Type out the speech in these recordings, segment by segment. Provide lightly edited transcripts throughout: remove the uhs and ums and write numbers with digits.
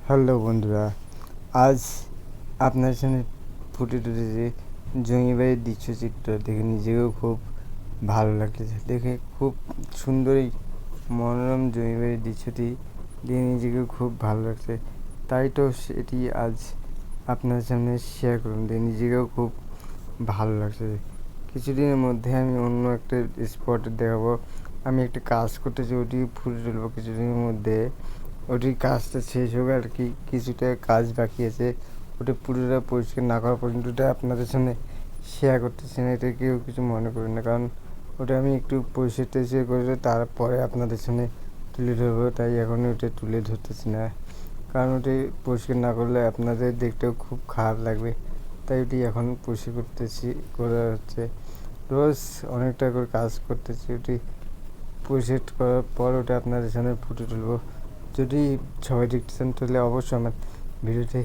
Hello বন্ধুরা, আজ আপনার সামনে ফুটে উঠেছে জমিবাড়ির দৃশ্যচিত্র দেখে নিজেকেও খুব ভালো লাগতেছে। দেখে খুব সুন্দর এই মনোরম জমিবাড়ির দৃশ্যটি দেখে নিজেকেও খুব ভালো লাগছে। তাই তো সেটি আজ আপনার সামনে শেয়ার করুন, দেখে নিজেকেও খুব ভালো লাগছে। কিছুদিনের মধ্যে আমি অন্য একটা স্পটে দেখাবো। আমি একটা কাজ করতেছি, ওটি ফুটে তুলবো কিছুদিনের মধ্যে। ওটির কাজটা শেষ হবে আর কি, কিছুটা কাজ বাকি আছে। ওটা পুরোটা পরিষ্কার না করা পর্যন্ত ওটা আপনাদের সামনে শেয়ার করতেছি না। এটা কেউ কিছু মনে করবেন না, কারণ ওটা আমি একটু পরিষ্কার টরিষ্কার করে তারপরে আপনাদের সামনে তুলে ধরবো। তাই এখন ওটা তুলে ধরতেছি না, কারণ ওটি পরিষ্কার না করলে আপনাদের দেখতেও খুব খারাপ লাগবে। তাই ওটি এখন পরিষ্কার করতেছি, করা হচ্ছে। রোজ অনেকটা করে কাজ করতেছি। ওটি পরিষ্কার করার পর ওটা আপনাদের সামনে ফুটে তুলবো। যদি সবাই দেখতেছেন তাহলে অবশ্যই আমার ভিডিওটি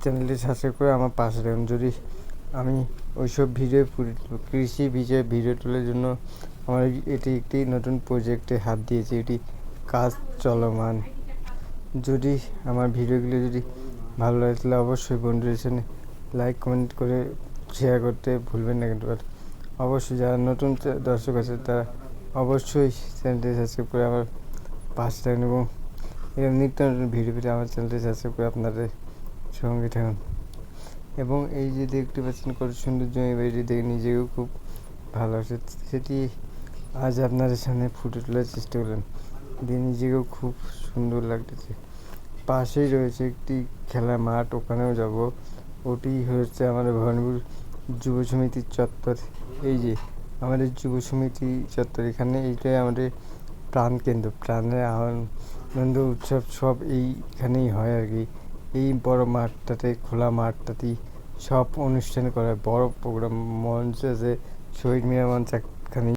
চ্যানেলটি সাবস্ক্রাইব করে আমার পাশে থাকুন। যদি আমি ওইসব ভিডিও কৃষি বিষয়ে ভিডিও তোলার জন্য আমার এটি একটি নতুন প্রজেক্টে হাত দিয়েছি, এটি কাজ চলমান। যদি আমার ভিডিওগুলো যদি ভালো লাগে তাহলে অবশ্যই বন্ধুদের সাথে লাইক কমেন্ট করে শেয়ার করতে ভুলবেন না। কিন্তু অবশ্যই যারা নতুন দর্শক আছে তারা অবশ্যই চ্যানেলটি সাবস্ক্রাইব করে আমার পাশে থাকুন, এবং এরকম নিত্য নতুন ভিডিও পেতে আমার চ্যানেলটি সাবস্ক্রাইব করে আপনাদের সঙ্গে থাকুন। এবং এই যে দেখতে পাচ্ছেন কত সুন্দর জমি বাড়িটি দেখে নিজেকেও খুব ভালো লাগছে। সেটি আজ আপনাদের সামনে ফুটে তোলার চেষ্টা করলাম, দিয়ে নিজেকেও খুব সুন্দর লাগতেছে। পাশেই রয়েছে একটি খেলার মাঠ, ওখানেও যাব। ওটি হচ্ছে আমাদের ভবানীপুর যুব সমিতির চত্বর। এই যে আমাদের যুব সমিতি চত্বর, এখানে এইটাই আমাদের প্রাণকেন্দ্র, প্রাণের আনন্দ উৎসব সব এইখানেই হয় আর কি। এই বড় মাঠটাতে, খোলা মাঠটাতেই সব অনুষ্ঠান করা হয়। বড় প্রোগ্রাম মঞ্চ আছে, শহীদ মিনার মঞ্চ একখানেই।